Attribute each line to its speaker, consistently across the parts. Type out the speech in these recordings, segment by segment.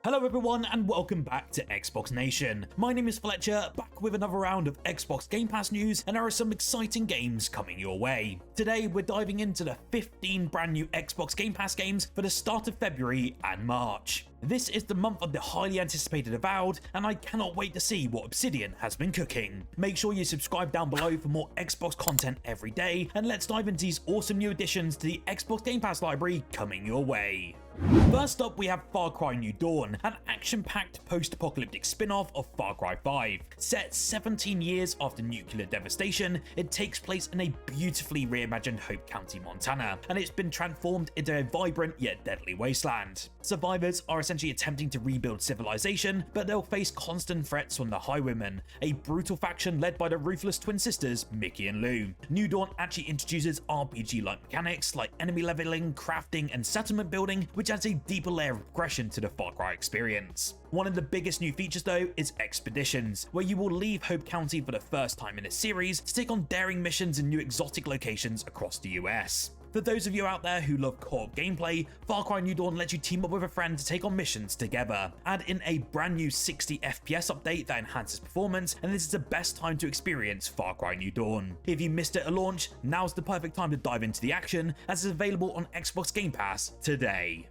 Speaker 1: Hello everyone and welcome back to Xbox Nation. My name is Fletcher, back with another round of Xbox Game Pass news, and there are some exciting games coming your way. Today we're diving into the 15 brand new Xbox Game Pass games for the start of February and March. This is the month of the highly anticipated Avowed, and I cannot wait to see what Obsidian has been cooking. Make sure you subscribe down below for more Xbox content every day, and let's dive into these awesome new additions to the Xbox Game Pass library coming your way. First up, we have Far Cry New Dawn, an action-packed post-apocalyptic spin-off of Far Cry 5. Set 17 years after nuclear devastation, it takes place in a beautifully reimagined Hope County, Montana, and it's been transformed into a vibrant yet deadly wasteland. Survivors are essentially attempting to rebuild civilization, but they'll face constant threats from the Highwaymen, a brutal faction led by the ruthless twin sisters Mickey and Lou. New Dawn actually introduces RPG-like mechanics like enemy leveling, crafting, and settlement building, which adds a deeper layer of progression to the Far Cry experience. One of the biggest new features though is Expeditions, where you will leave Hope County for the first time in a series to take on daring missions in new exotic locations across the US. For those of you out there who love co-op gameplay, Far Cry New Dawn lets you team up with a friend to take on missions together. Add in a brand new 60 FPS update that enhances performance, and this is the best time to experience Far Cry New Dawn. If you missed it at launch, now's the perfect time to dive into the action, as it's available on Xbox Game Pass today.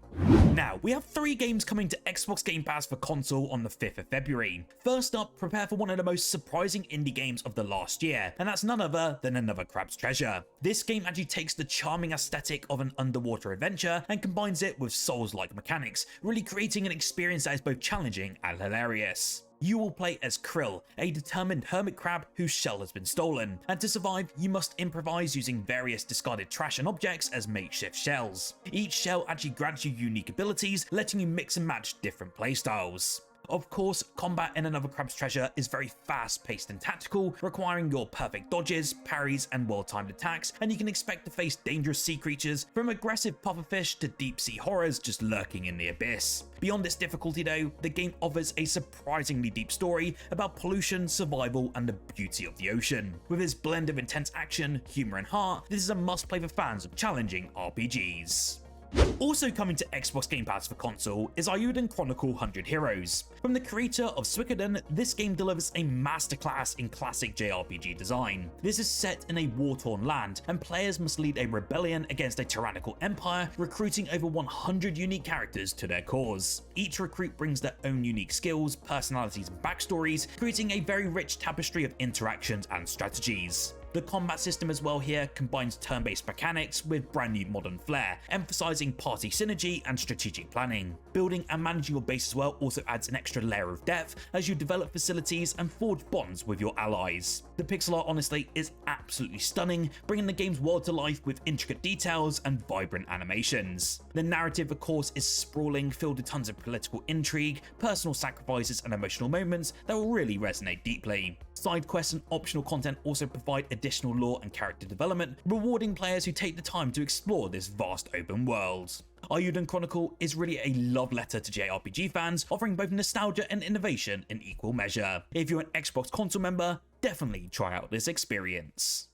Speaker 1: Now, we have 3 games coming to Xbox Game Pass for console on the 5th of February. First up, prepare for one of the most surprising indie games of the last year, and that's none other than Another Crab's Treasure. This game actually takes the charming aesthetic of an underwater adventure and combines it with Souls-like mechanics, really creating an experience that is both challenging and hilarious. You will play as Krill, a determined hermit crab whose shell has been stolen, and to survive you must improvise using various discarded trash and objects as makeshift shells. Each shell actually grants you unique abilities, letting you mix and match different playstyles. Of course, combat in Another Crab's Treasure is very fast-paced and tactical, requiring your perfect dodges, parries, and well-timed attacks, and you can expect to face dangerous sea creatures, from aggressive pufferfish to deep-sea horrors just lurking in the abyss. Beyond its difficulty though, the game offers a surprisingly deep story about pollution, survival, and the beauty of the ocean. With its blend of intense action, humor, and heart, this is a must-play for fans of challenging RPGs. Also coming to Xbox Game Pass for console is Eiyuden Chronicle 100 Heroes. From the creator of Suikoden, this game delivers a masterclass in classic JRPG design. This is set in a war-torn land, and players must lead a rebellion against a tyrannical empire, recruiting over 100 unique characters to their cause. Each recruit brings their own unique skills, personalities, and backstories, creating a very rich tapestry of interactions and strategies. The combat system as well here combines turn-based mechanics with brand new modern flair, emphasizing party synergy and strategic planning. Building and managing your base as well also adds an extra layer of depth as you develop facilities and forge bonds with your allies. The pixel art honestly is absolutely stunning, bringing the game's world to life with intricate details and vibrant animations. The narrative of course is sprawling, filled with tons of political intrigue, personal sacrifices, and emotional moments that will really resonate deeply. Side quests and optional content also provide additional lore and character development, rewarding players who take the time to explore this vast open world. Eiyuden Chronicle is really a love letter to JRPG fans, offering both nostalgia and innovation in equal measure. If you're an Xbox console member, definitely try out this experience.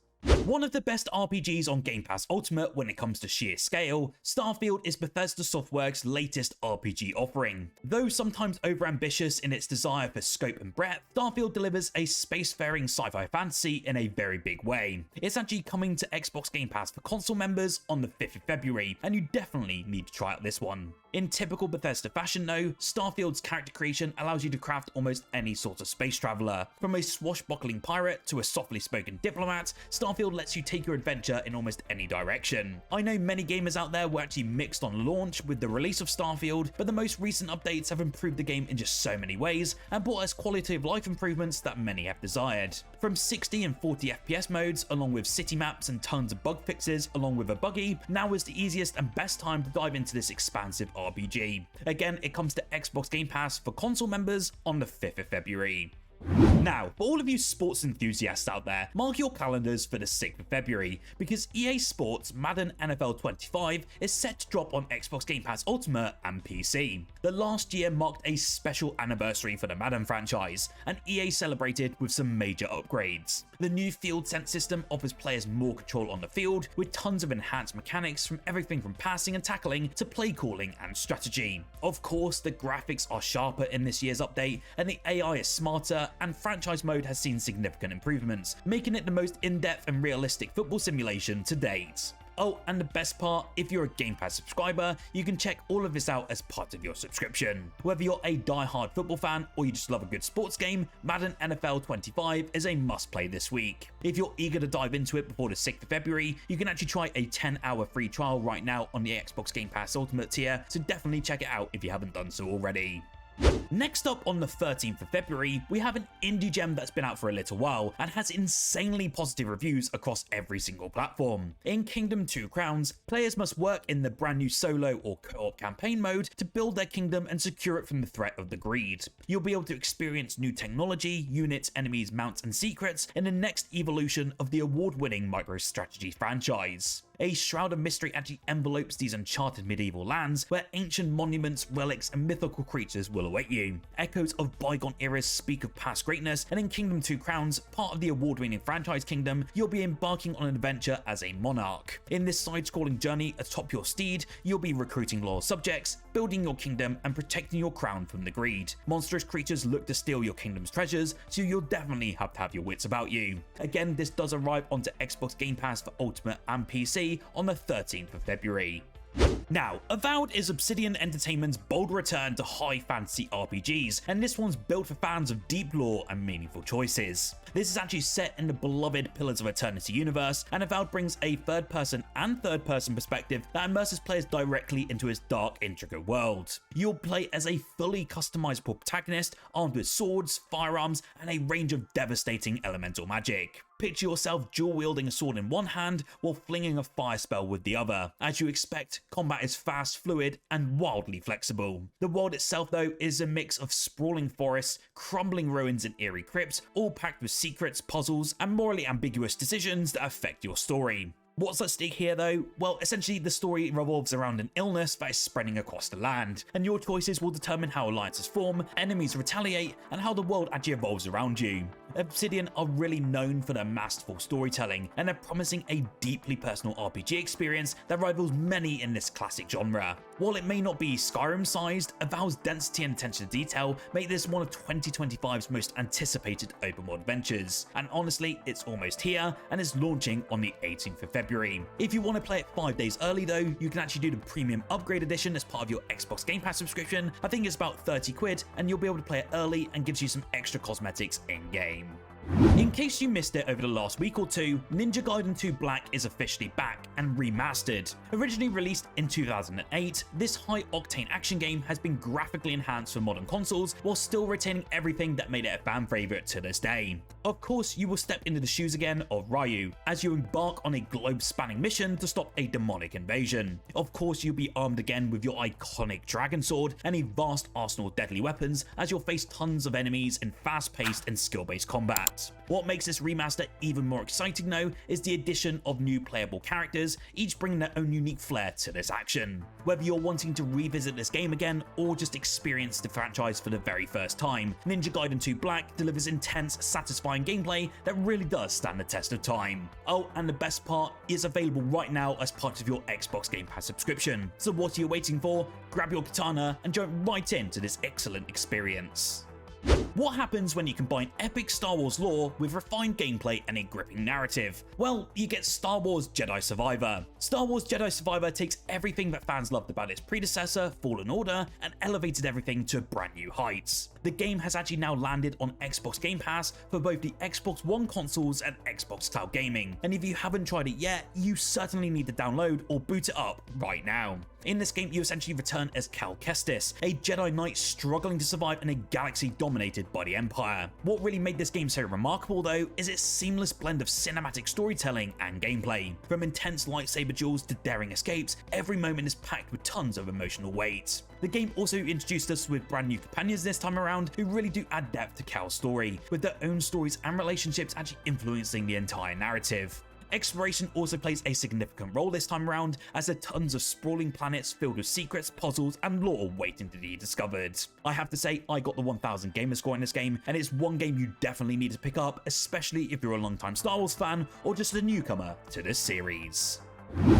Speaker 1: One of the best RPGs on Game Pass Ultimate when it comes to sheer scale, Starfield is Bethesda Softworks' latest RPG offering. Though sometimes overambitious in its desire for scope and breadth, Starfield delivers a spacefaring sci-fi fantasy in a very big way. It's actually coming to Xbox Game Pass for console members on the 5th of February, and you definitely need to try out this one. In typical Bethesda fashion though, Starfield's character creation allows you to craft almost any sort of space traveler. From a swashbuckling pirate to a softly spoken diplomat, Starfield lets you take your adventure in almost any direction. I know many gamers out there were actually mixed on launch with the release of Starfield, but the most recent updates have improved the game in just so many ways and brought us quality of life improvements that many have desired. From 60 and 40 FPS modes, along with city maps and tons of bug fixes, along with a buggy, now is the easiest and best time to dive into this expansive RPG. Again, it comes to Xbox Game Pass for console members on the 5th of February. Now, for all of you sports enthusiasts out there, mark your calendars for the 6th of February, because EA Sports Madden NFL 25 is set to drop on Xbox Game Pass Ultimate and PC. The last year marked a special anniversary for the Madden franchise, and EA celebrated with some major upgrades. The new field sense system offers players more control on the field, with tons of enhanced mechanics from everything from passing and tackling to play calling and strategy. Of course, the graphics are sharper in this year's update, and the AI is smarter, and franchise mode has seen significant improvements, making it the most in-depth and realistic football simulation to date. Oh, and the best part, if you're a Game Pass subscriber, you can check all of this out as part of your subscription. Whether you're a die-hard football fan or you just love a good sports game, Madden NFL 25 is a must-play this week. If you're eager to dive into it before the 6th of February, you can actually try a 10-hour free trial right now on the Xbox Game Pass Ultimate tier, so definitely check it out if you haven't done so already. Next up on the 13th of February, we have an indie gem that's been out for a little while and has insanely positive reviews across every single platform. In Kingdom 2 Crowns, players must work in the brand new solo or co-op campaign mode to build their kingdom and secure it from the threat of the greed. You'll be able to experience new technology, units, enemies, mounts, and secrets in the next evolution of the award-winning MicroStrategy franchise. A shroud of mystery actually envelopes these uncharted medieval lands where ancient monuments, relics, and mythical creatures will await you. Echoes of bygone eras speak of past greatness, and in Kingdom 2 Crowns, part of the award-winning franchise kingdom, you'll be embarking on an adventure as a monarch. In this side-scrolling journey atop your steed, you'll be recruiting loyal subjects, building your kingdom, and protecting your crown from the greed. Monstrous creatures look to steal your kingdom's treasures, so you'll definitely have to have your wits about you. Again, this does arrive onto Xbox Game Pass for Ultimate and PC on the 13th of February. Now, Avowed is Obsidian Entertainment's bold return to high fantasy RPGs, and this one's built for fans of deep lore and meaningful choices. This is actually set in the beloved Pillars of Eternity universe, and Avowed brings a third-person and third-person perspective that immerses players directly into its dark, intricate world. You'll play as a fully customizable protagonist armed with swords, firearms, and a range of devastating elemental magic. Picture yourself dual-wielding a sword in one hand while flinging a fire spell with the other. As you expect, combat is fast, fluid, and wildly flexible. The world itself, though, is a mix of sprawling forests, crumbling ruins, and eerie crypts, all packed with secrets, puzzles, and morally ambiguous decisions that affect your story. What's at stake here though? Well, essentially the story revolves around an illness that is spreading across the land, and your choices will determine how alliances form, enemies retaliate, and how the world actually evolves around you. Obsidian are really known for their masterful storytelling, and they're promising a deeply personal RPG experience that rivals many in this classic genre. While it may not be Skyrim-sized, Avowed's density and attention to detail make this one of 2025's most anticipated open world adventures, and honestly, it's almost here and is launching on the 18th of February. If you want to play it 5 days early though, you can actually do the premium upgrade edition as part of your Xbox Game Pass subscription. I think it's about 30 quid, and you'll be able to play it early and gives you some extra cosmetics in-game. In case you missed it over the last week or two, Ninja Gaiden 2 Black is officially back and remastered. Originally released in 2008, this high-octane action game has been graphically enhanced for modern consoles while still retaining everything that made it a fan favorite to this day. Of course, you will step into the shoes again of Ryu, as you embark on a globe-spanning mission to stop a demonic invasion. Of course, you'll be armed again with your iconic dragon sword and a vast arsenal of deadly weapons as you'll face tons of enemies in fast-paced and skill-based combat. What makes this remaster even more exciting though is the addition of new playable characters, each bringing their own unique flair to this action. Whether you're wanting to revisit this game again or just experience the franchise for the very first time, Ninja Gaiden 2 Black delivers intense, satisfying gameplay that really does stand the test of time. Oh, and the best part is available right now as part of your Xbox Game Pass subscription. So what are you waiting for? Grab your katana and jump right into this excellent experience. What happens when you combine epic Star Wars lore with refined gameplay and a gripping narrative? Well, you get Star Wars Jedi Survivor. Star Wars Jedi Survivor takes everything that fans loved about its predecessor, Fallen Order, and elevated everything to brand new heights. The game has actually now landed on Xbox Game Pass for both the Xbox One consoles and Xbox Cloud Gaming, and if you haven't tried it yet, you certainly need to download or boot it up right now. In this game, you essentially return as Cal Kestis, a Jedi Knight struggling to survive in a galaxy dominated by the Empire. What really made this game so remarkable though is its seamless blend of cinematic storytelling and gameplay. From intense lightsaber duels to daring escapes, every moment is packed with tons of emotional weight. The game also introduced us with brand new companions this time around who really do add depth to Cal's story, with their own stories and relationships actually influencing the entire narrative. Exploration also plays a significant role this time around, as there are tons of sprawling planets filled with secrets, puzzles, and lore waiting to be discovered. I have to say, I got the 1000 gamer score in this game, and it's one game you definitely need to pick up, especially if you're a longtime Star Wars fan or just a newcomer to this series.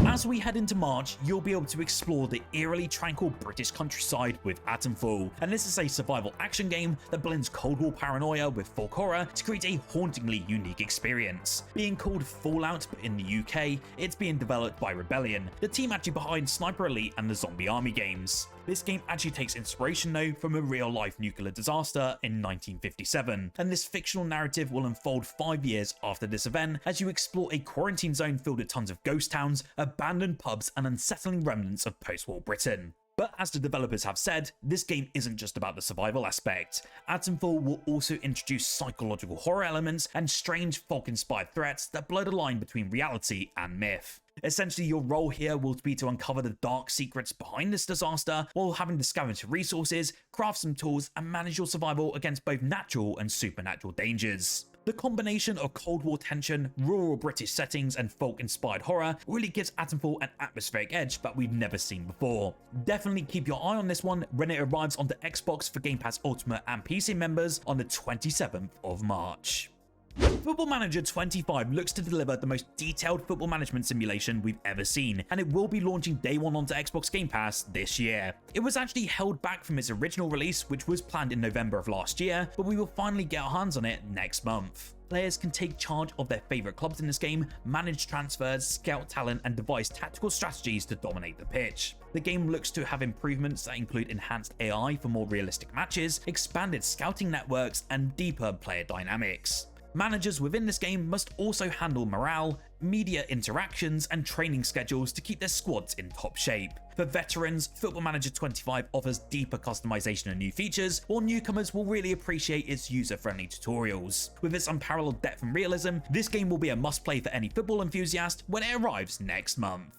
Speaker 1: As we head into March, you'll be able to explore the eerily tranquil British countryside with Atomfall, and this is a survival action game that blends Cold War paranoia with folk horror to create a hauntingly unique experience. Being called Fallout but in the UK, it's being developed by Rebellion, the team actually behind Sniper Elite and the Zombie Army games. This game actually takes inspiration though from a real-life nuclear disaster in 1957, and this fictional narrative will unfold 5 years after this event as you explore a quarantine zone filled with tons of ghost towns, abandoned pubs, and unsettling remnants of post-war Britain. But as the developers have said, this game isn't just about the survival aspect. Atomfall will also introduce psychological horror elements and strange folk-inspired threats that blur the line between reality and myth. Essentially, your role here will be to uncover the dark secrets behind this disaster while having to scavenge resources, craft some tools, and manage your survival against both natural and supernatural dangers. The combination of Cold War tension, rural British settings, and folk-inspired horror really gives Atomfall an atmospheric edge that we've never seen before. Definitely keep your eye on this one when it arrives onto Xbox for Game Pass Ultimate and PC members on the 27th of March. Football Manager 25 looks to deliver the most detailed football management simulation we've ever seen, and it will be launching day one onto Xbox Game Pass this year. It was actually held back from its original release, which was planned in November of last year, but we will finally get our hands on it next month. Players can take charge of their favourite clubs in this game, manage transfers, scout talent, and devise tactical strategies to dominate the pitch. The game looks to have improvements that include enhanced AI for more realistic matches, expanded scouting networks, and deeper player dynamics. Managers within this game must also handle morale, media interactions, and training schedules to keep their squads in top shape. For veterans, Football Manager 25 offers deeper customization and new features, while newcomers will really appreciate its user-friendly tutorials. With its unparalleled depth and realism, this game will be a must-play for any football enthusiast when it arrives next month.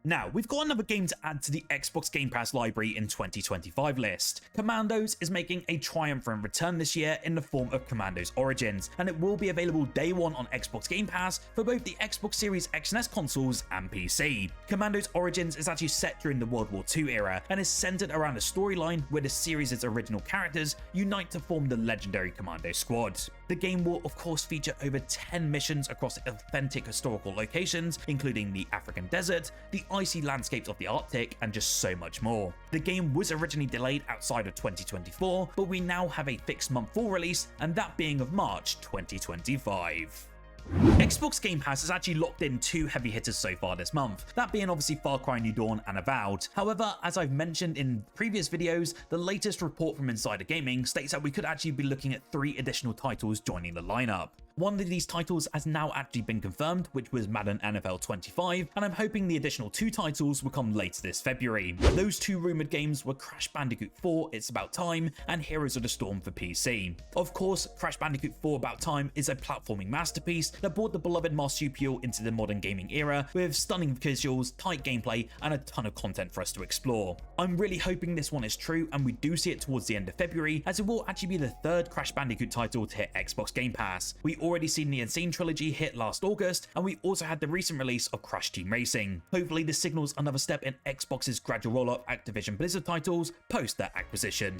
Speaker 1: Now, we've got another game to add to the Xbox Game Pass library in 2025 list. Commandos is making a triumphant return this year in the form of Commandos Origins, and it will be available day one on Xbox Game Pass for both the Xbox Series X and S consoles and PC. Commandos Origins is actually set during the World War II era and is centered around a storyline where the series' original characters unite to form the legendary Commando Squad. The game will of course feature over 10 missions across authentic historical locations, including the African desert, the icy landscapes of the Arctic, and just so much more. The game was originally delayed outside of 2024, but we now have a fixed month for release, and that being of March 2025. Xbox Game Pass has actually locked in 2 heavy hitters so far this month, that being obviously Far Cry New Dawn and Avowed. However, as I've mentioned in previous videos, the latest report from Insider Gaming states that we could actually be looking at 3 additional titles joining the lineup. One of these titles has now actually been confirmed, which was Madden NFL 25, and I'm hoping the additional 2 titles will come later this February. Those 2 rumored games were Crash Bandicoot 4 It's About Time and Heroes of the Storm for PC. Of course, Crash Bandicoot 4 About Time is a platforming masterpiece that brought the beloved marsupial into the modern gaming era with stunning visuals, tight gameplay, and a ton of content for us to explore. I'm really hoping this one is true and we do see it towards the end of February, as it will actually be the 3rd Crash Bandicoot title to hit Xbox Game Pass. We already seen the Insane trilogy hit last August, and we also had the recent release of Crash Team Racing. Hopefully this signals another step in Xbox's gradual roll-up Activision Blizzard titles post their acquisition.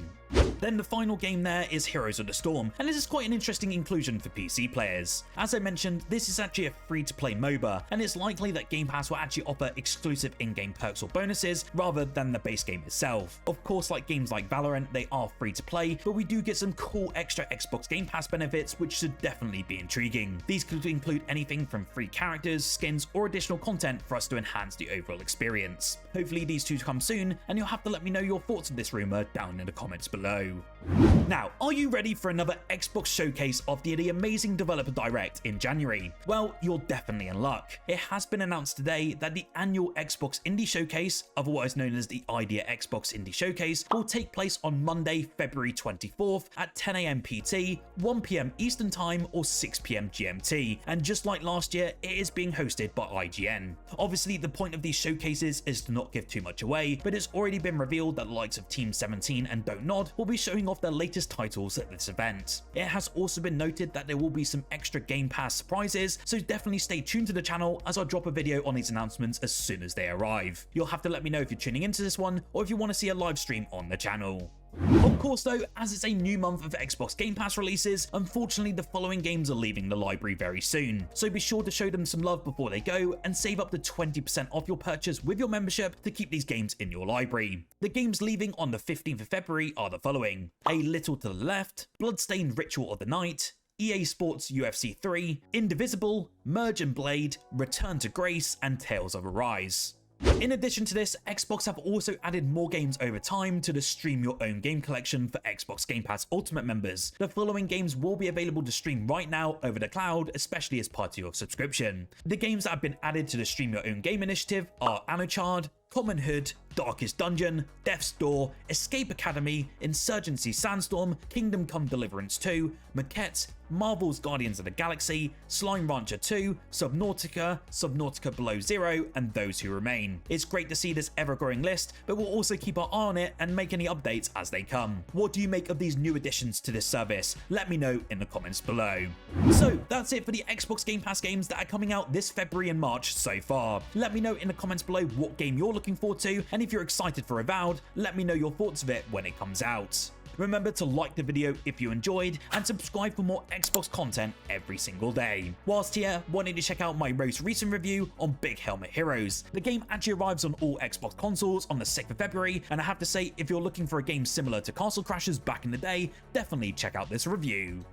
Speaker 1: Then the final game there is Heroes of the Storm, and this is quite an interesting inclusion for PC players. As I mentioned, this is actually a free-to-play MOBA, and it's likely that Game Pass will actually offer exclusive in-game perks or bonuses rather than the base game itself. Of course, like games like Valorant, they are free to play, but we do get some cool extra Xbox Game Pass benefits which should definitely be intriguing. These could include anything from free characters, skins, or additional content for us to enhance the overall experience. Hopefully these 2 come soon, and you'll have to let me know your thoughts of this rumor down in the comments below. Now, are you ready for another Xbox showcase after the amazing Developer Direct in January? Well, you're definitely in luck. It has been announced today that the annual Xbox Indie Showcase, otherwise known as the Idea Xbox Indie Showcase, will take place on Monday, February 24th at 10 AM PT, 1 PM Eastern Time, or 6 PM GMT. And just like last year, it is being hosted by IGN. Obviously, the point of these showcases is to not give too much away, but it's already been revealed that the likes of Team 17 and Don't Nod will be showing off their latest titles at this event. It has also been noted that there will be some extra Game Pass surprises, so definitely stay tuned to the channel as I'll drop a video on these announcements as soon as they arrive. You'll have to let me know if you're tuning into this one or if you want to see a live stream on the channel. Of course though, as it's a new month of Xbox Game Pass releases, unfortunately the following games are leaving the library very soon, so be sure to show them some love before they go and save up to 20% off your purchase with your membership to keep these games in your library. The games leaving on the 15th of February are the following: A Little to the Left, Bloodstained Ritual of the Night, EA Sports UFC 3, Indivisible, Merge and Blade, Return to Grace, and Tales of Arise. In addition to this, Xbox have also added more games over time to the Stream Your Own Game collection for Xbox Game Pass Ultimate members. The following games will be available to stream right now over the cloud, especially as part of your subscription. The games that have been added to the Stream Your Own Game initiative are Atomfall, Common Hood, Darkest Dungeon, Death's Door, Escape Academy, Insurgency Sandstorm, Kingdom Come Deliverance 2, Maquette, Marvel's Guardians of the Galaxy, Slime Rancher 2, Subnautica, Subnautica Below Zero, and Those Who Remain. It's great to see this ever-growing list, but we'll also keep our eye on it and make any updates as they come. What do you make of these new additions to this service? Let me know in the comments below. So that's it for the Xbox Game Pass games that are coming out this February and March so far. Let me know in the comments below what game you're looking forward to, and if you're excited for Avowed, let me know your thoughts of it when it comes out. Remember to like the video if you enjoyed, and subscribe for more Xbox content every single day. Whilst here, wanted to check out my most recent review on Big Helmet Heroes. The game actually arrives on all Xbox consoles on the 6th of February, and I have to say, if you're looking for a game similar to Castle Crashers back in the day, definitely check out this review.